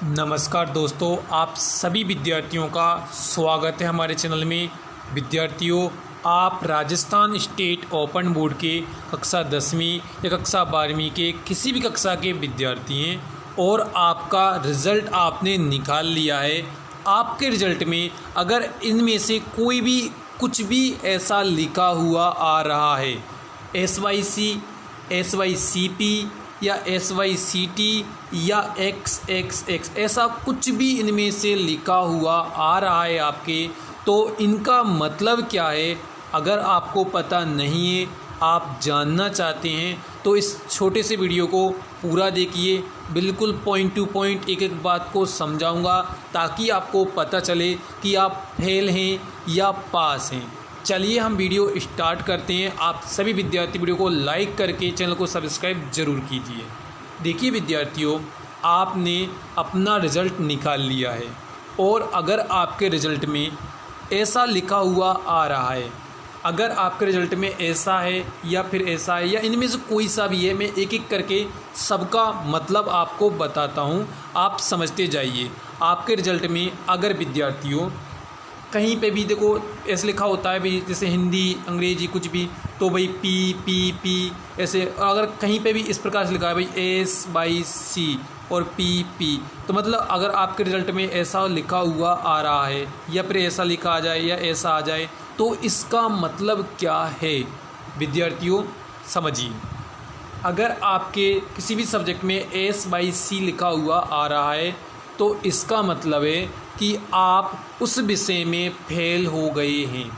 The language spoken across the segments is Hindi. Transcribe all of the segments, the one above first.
नमस्कार दोस्तों, आप सभी विद्यार्थियों का स्वागत है हमारे चैनल में। विद्यार्थियों, आप राजस्थान स्टेट ओपन बोर्ड के कक्षा 10वीं या कक्षा 12वीं के किसी भी कक्षा के विद्यार्थी हैं और आपका रिज़ल्ट आपने निकाल लिया है। आपके रिज़ल्ट में अगर इनमें से कोई भी कुछ भी ऐसा लिखा हुआ आ रहा है, SYC, SYCP या SYCT या XXX, ऐसा कुछ भी इनमें से लिखा हुआ आ रहा है आपके, तो इनका मतलब क्या है अगर आपको पता नहीं है, आप जानना चाहते हैं, तो इस छोटे से वीडियो को पूरा देखिए। बिल्कुल पॉइंट टू पॉइंट एक एक बात को समझाऊंगा ताकि आपको पता चले कि आप फेल हैं या पास हैं। चलिए हम वीडियो स्टार्ट करते हैं। आप सभी विद्यार्थी वीडियो को लाइक करके चैनल को सब्सक्राइब ज़रूर कीजिए। देखिए विद्यार्थियों, आपने अपना रिज़ल्ट निकाल लिया है और अगर आपके रिज़ल्ट में ऐसा लिखा हुआ आ रहा है, अगर आपके रिज़ल्ट में ऐसा है या फिर ऐसा है या इनमें से कोई सा भी है, मैं एक एक करके सबका मतलब आपको बताता हूँ, आप समझते जाइए। आपके रिज़ल्ट में अगर विद्यार्थियों कहीं पे भी देखो ऐसे लिखा होता है भाई, जैसे हिंदी अंग्रेजी कुछ भी, तो भाई पी ऐसे, अगर कहीं पे भी इस प्रकार से लिखा है भाई SYC और PP, तो मतलब अगर आपके रिज़ल्ट में ऐसा लिखा हुआ आ रहा है या फिर ऐसा लिखा आ जाए या ऐसा आ जाए, तो इसका मतलब क्या है विद्यार्थियों समझिए। अगर आपके किसी भी सब्जेक्ट में SYC लिखा हुआ आ रहा है तो इसका मतलब है कि आप उस विषय में फेल हो गए हैं।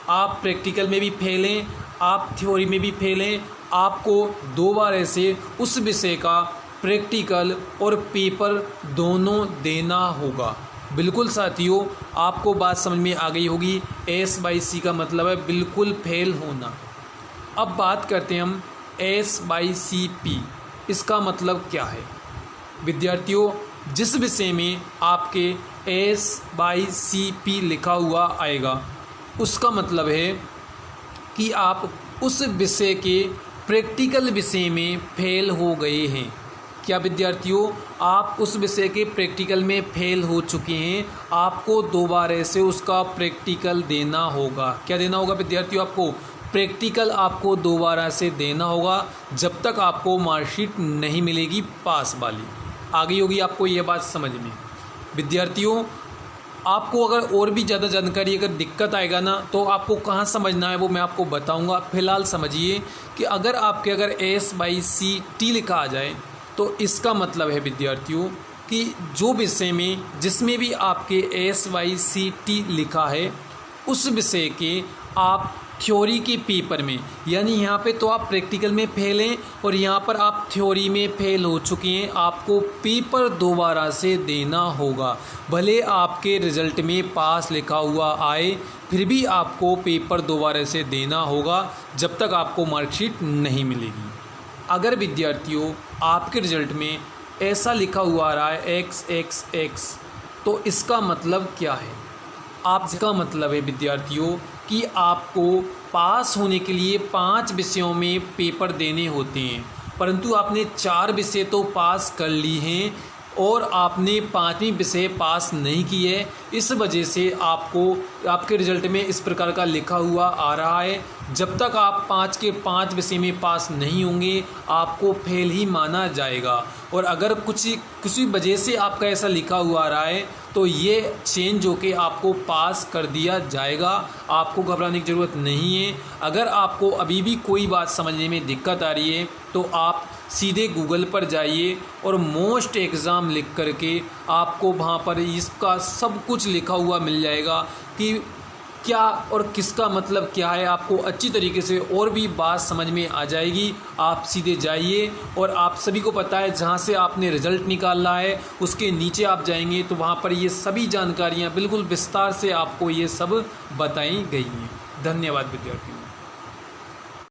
आप प्रैक्टिकल में भी फेल हैं, आप थ्योरी में भी फेल हैं। आपको दोबारा से उस विषय का प्रैक्टिकल और पेपर दोनों देना होगा। बिल्कुल साथियों, आपको बात समझ में आ गई होगी। SYC का मतलब है बिल्कुल फेल होना। अब बात करते हैं हम SYCP, इसका मतलब क्या है विद्यार्थियों। जिस विषय में आपके SYCP लिखा हुआ आएगा, उसका मतलब है कि आप उस विषय के प्रैक्टिकल विषय में फेल हो गए हैं। क्या विद्यार्थियों, आप उस विषय के प्रैक्टिकल में फेल हो चुके हैं, आपको दोबारा से उसका प्रैक्टिकल देना होगा। क्या देना होगा विद्यार्थियों? आपको प्रैक्टिकल आपको दोबारा से देना होगा जब तक आपको मार्कशीट नहीं मिलेगी पास वाली। आ गई होगी आपको ये बात समझ में। विद्यार्थियों, आपको अगर और भी ज़्यादा जानकारी अगर दिक्कत आएगा ना, तो आपको कहाँ समझना है वो मैं आपको बताऊंगा। फ़िलहाल समझिए कि अगर आपके अगर SYCT लिखा आ जाए, तो इसका मतलब है विद्यार्थियों कि जो विषय में जिसमें भी आपके SYCT लिखा है, उस विषय के आप थ्योरी के पेपर में, यानी यहाँ पे तो आप प्रैक्टिकल में फेल हैं और यहाँ पर आप थ्योरी में फेल हो चुके हैं, आपको पेपर दोबारा से देना होगा। भले आपके रिज़ल्ट में पास लिखा हुआ आए, फिर भी आपको पेपर दोबारा से देना होगा जब तक आपको मार्कशीट नहीं मिलेगी। अगर विद्यार्थियों आपके रिज़ल्ट में ऐसा लिखा हुआ आ रहा है XXX, तो इसका मतलब क्या है? इसका मतलब है विद्यार्थियों कि आपको पास होने के लिए 5 विषयों में पेपर देने होते हैं, परंतु आपने 4 विषय तो पास कर ली हैं और आपने 5वीं विषय पास नहीं की है। इस वजह से आपको आपके रिज़ल्ट में इस प्रकार का लिखा हुआ आ रहा है। जब तक आप 5 के 5 विषय में पास नहीं होंगे, आपको फेल ही माना जाएगा। और अगर किसी वजह से आपका ऐसा लिखा हुआ आ रहा है, तो ये चेंज होके आपको पास कर दिया जाएगा। आपको घबराने की ज़रूरत नहीं है। अगर आपको अभी भी कोई बात समझने में दिक्कत आ रही है, तो आप सीधे गूगल पर जाइए और मोस्ट एग्ज़ाम लिख करके आपको वहाँ पर इसका सब कुछ लिखा हुआ मिल जाएगा कि क्या और किसका मतलब क्या है। आपको अच्छी तरीके से और भी बात समझ में आ जाएगी। आप सीधे जाइए और आप सभी को पता है जहाँ से आपने रिज़ल्ट निकाला है उसके नीचे आप जाएंगे तो वहाँ पर ये सभी जानकारियाँ बिल्कुल विस्तार से आपको ये सब बताई गई हैं। धन्यवाद विद्यार्थियों।